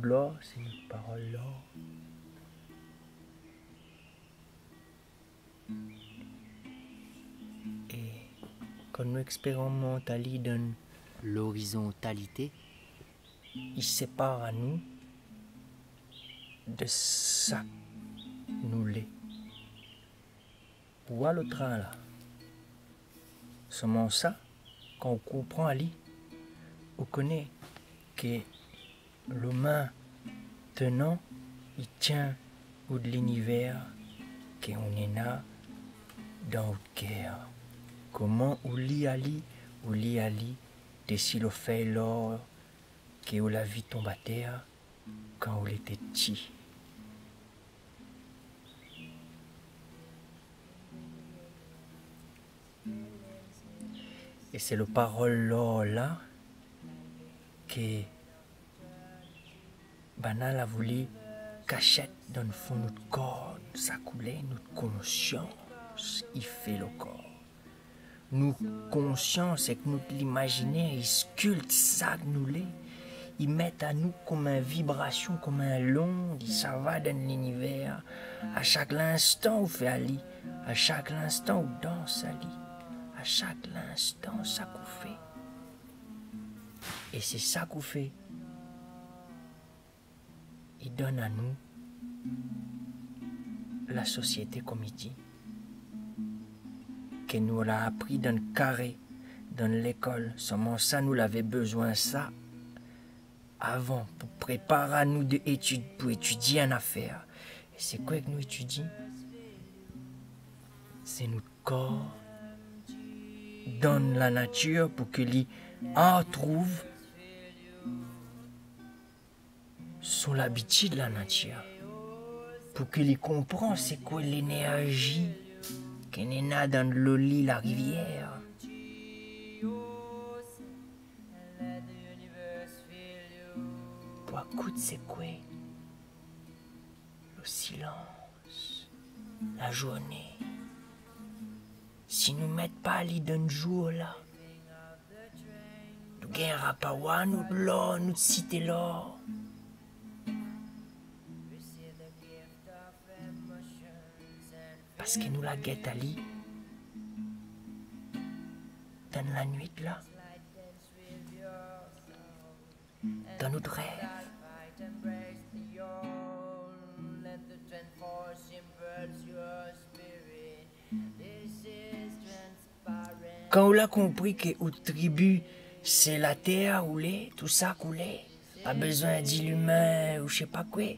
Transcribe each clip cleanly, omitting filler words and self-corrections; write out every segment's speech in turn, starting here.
de l'or, c'est notre parole l'or. Et quand nous expérimentons dans l'horizontalité, il sépare à nous de ça nous l'est. Où le train là? Seulement ça, quand on comprend Ali, on connaît que l'humain tenant, il tient au de l'univers qu'on est là dans notre cœur. Comment on lit Ali, de si le fait l'or que la vie tombe à terre quand on était petit. Et c'est le parole là que Banal a voulu cacher dans le fond de notre corps, ça coulait notre conscience, il fait le corps. Nous conscience et que nous l'imaginaire, il sculpte ça que nous l'est. Ils mettent à nous comme une vibration, comme un long, ça va dans l'univers. À chaque instant, on fait Ali. À chaque instant, on danse Ali. À chaque instant, ça qu'on fait. Et c'est ça qu'on fait. Il donne à nous la société comme il dit. Que nous l'a appris dans le carré, dans l'école. Seulement ça, nous l'avait besoin ça avant pour préparer à nous pour étudier en affaires. Et c'est quoi que nous étudions? C'est notre corps dans la nature pour que l'y en trouve son l'habitude de la nature. Pour que l'y comprend c'est quoi l'énergie qui est là dans l'eau, la rivière. Pour écouter c'est quoi le silence, la journée. Si nous ne mettons pas l'idée d'un jour là, nous gagnons pas nous de l'or, nous citer l'or. Parce que nous la guette à lit dans la nuit là, dans notre rêve. Quand on a compris que aux tribus, c'est la terre où l'est, tout ça coulait, pas besoin de l'humain ou je sais pas quoi.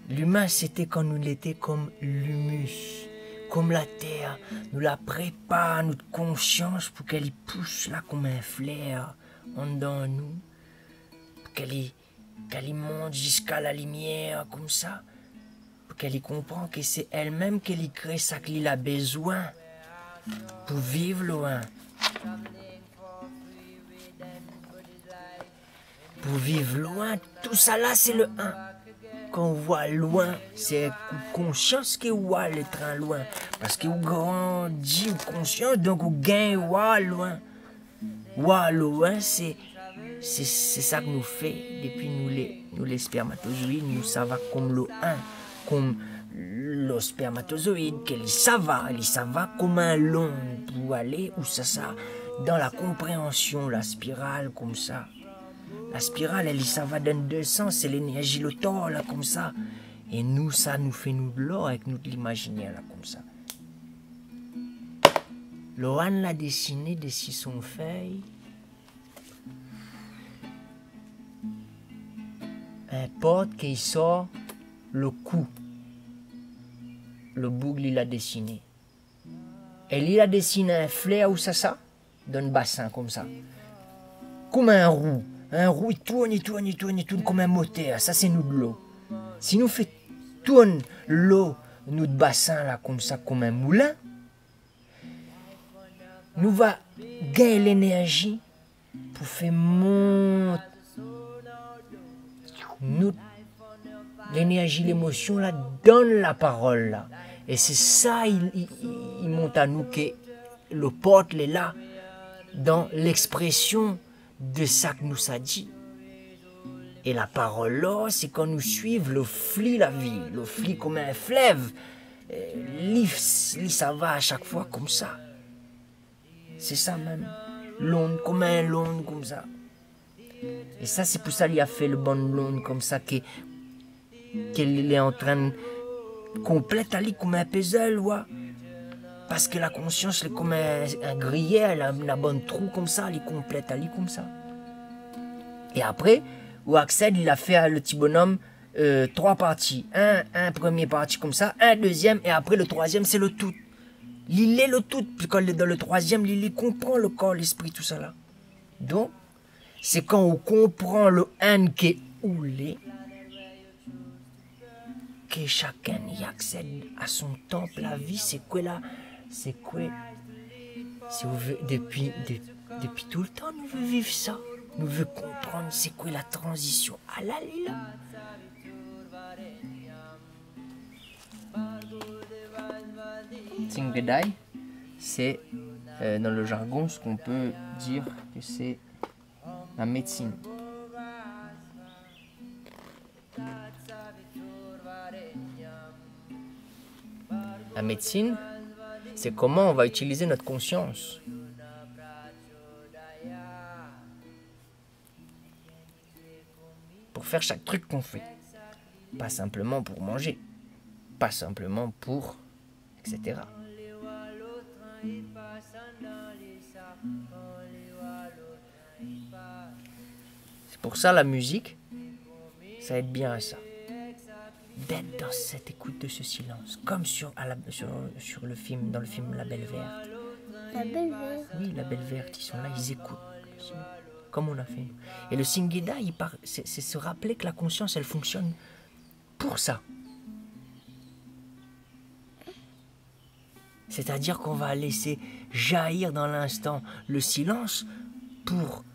L'humain, c'était quand nous l'étions comme l'humus, comme la terre. Nous la prépare, notre conscience, pour qu'elle y pousse là comme un flair en dedans nous, pour qu'elle y monte jusqu'à la lumière comme ça, pour qu'elle y comprenne que c'est elle-même qu'elle y crée ça qu'elle a besoin pour vivre loin. Pour vivre loin, tout ça là c'est le 1. Quand on voit loin, c'est conscience que voit le train loin. Parce que vous grandit conscience, donc vous gagnez loin. Loin, c'est ça que nous fait depuis nous les spermatozoïdes, nous ça va comme le 1, comme le spermatozoïde, qu'il ça va comme un long pour aller où ça dans la compréhension, la spirale comme ça. La spirale, ça va dans deux sens, c'est l'énergie, le temps, là, comme ça. Et nous, ça nous fait nous de l'or avec nous de l'imaginaire, là, comme ça. Lohan l'a dessiné de son feuille. Un porte qui sort le cou. Le bougle, il a dessiné. Et il a dessiné un flair où ça, dans le bassin, comme ça. Comme un roue. Un roue, il tourne comme un moteur. Ça, c'est nous de l'eau. Si nous fait tourner l'eau, notre bassin, là, comme ça, comme un moulin, nous va gagner l'énergie pour faire monter l'énergie, l'émotion, là, donne la parole, là. Et c'est ça, il monte à nous que le porte est là, dans l'expression de ça que nous a dit. Et la parole là, c'est quand nous suivons le flux la vie, le flux comme un fleuve. Ça va à chaque fois comme ça. C'est ça même. L'onde, comme un l'onde comme ça. Et ça, c'est pour ça qu'il a fait le bon l'onde comme ça, qu'elle est en train de complète aller comme un puzzle, ouais. Parce que la conscience, elle est comme un gruyère, elle a une bonne trou comme ça, elle est complète, elle est comme ça. Et après, où Axel, il a fait le petit bonhomme 3 parties. Un premier partie comme ça, un deuxième, et après le troisième, c'est le tout. Il est le tout. Puis quand il est dans le troisième, il comprend le corps, l'esprit, tout ça là. Donc, c'est quand on comprend le un qui est où l'est, que chacun y accède à son temple. La vie, c'est quoi là? C'est quoi? Depuis tout le temps, nous voulons vivre ça. Nous voulons comprendre c'est quoi la transition à la lila. Tsingedai, c'est dans le jargon ce qu'on peut dire que c'est la médecine. La médecine, c'est comment on va utiliser notre conscience. Pour faire chaque truc qu'on fait. Pas simplement pour manger. Pas simplement pour... etc. C'est pour ça la musique, ça aide bien à ça. D'être dans cette écoute de ce silence. Comme sur le film, dans le film La Belle Verte. La Belle Verte? Oui, La Belle Verte, ils sont là, ils écoutent. Comme on a fait. Et le Singeda, c'est se rappeler que la conscience, elle fonctionne pour ça. C'est-à-dire qu'on va laisser jaillir dans l'instant le silence pour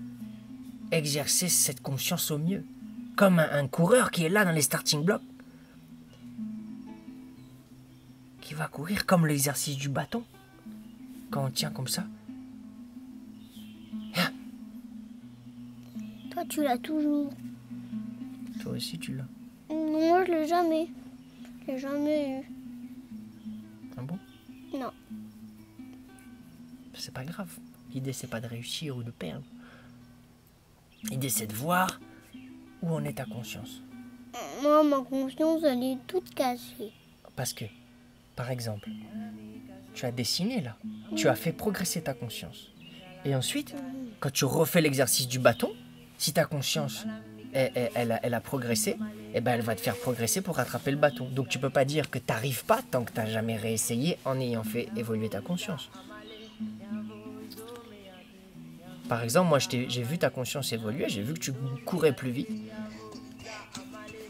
exercer cette conscience au mieux. Comme un coureur qui est là dans les starting blocks. Qui va courir comme l'exercice du bâton. Quand on tient comme ça. Toi, tu l'as toujours. Toi aussi, tu l'as. Non, moi, je l'ai jamais. Je l'ai jamais eu. Ah bon? Non. C'est pas grave. L'idée, c'est pas de réussir ou de perdre. L'idée, c'est de voir où en est ta conscience. Moi, ma conscience, elle est toute cassée. Parce que, par exemple, tu as dessiné là. Tu as fait progresser ta conscience. Et ensuite, quand tu refais l'exercice du bâton, si ta conscience, elle a progressé, eh ben elle va te faire progresser pour rattraper le bâton. Donc tu peux pas dire que tu n'arrives pas tant que tu n'as jamais réessayé en ayant fait évoluer ta conscience. Par exemple, moi j'ai vu ta conscience évoluer, j'ai vu que tu courais plus vite.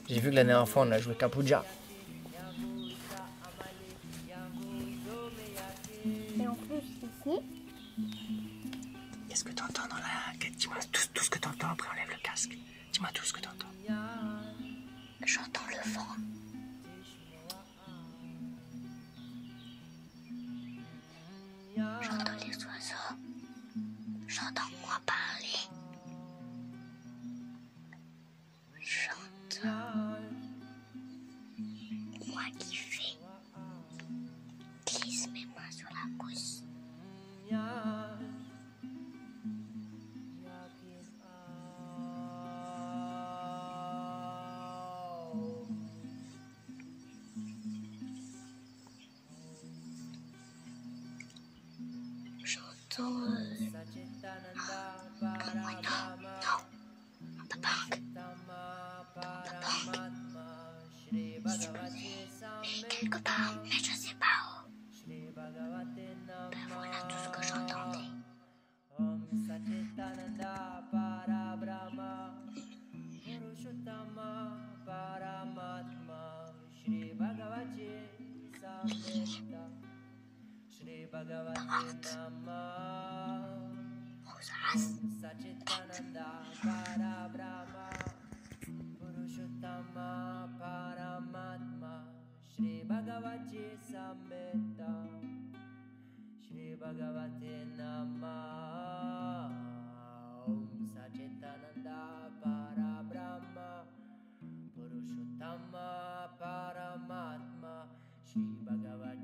J'ai vu que la dernière fois on a joué Kapuja. Et en plus, ici... Qu'est-ce que tu entends dans la... Dis-moi tout ce que tu entends, après enlève le casque. Dis-moi tout ce que tu entends. J'entends le vent. J'entends les oiseaux. J'entends moi parler. J'entends moi kiffer. Glisse mes mains sur la bouche. J'entends un moineau. Non, un papang. Quelque part, mais je sais pas où. Ben voilà tout ce que j'entendais. Porte. Rosace. Bhagavate Namah Om Sachitananda Parabrahma Shri Bhagavate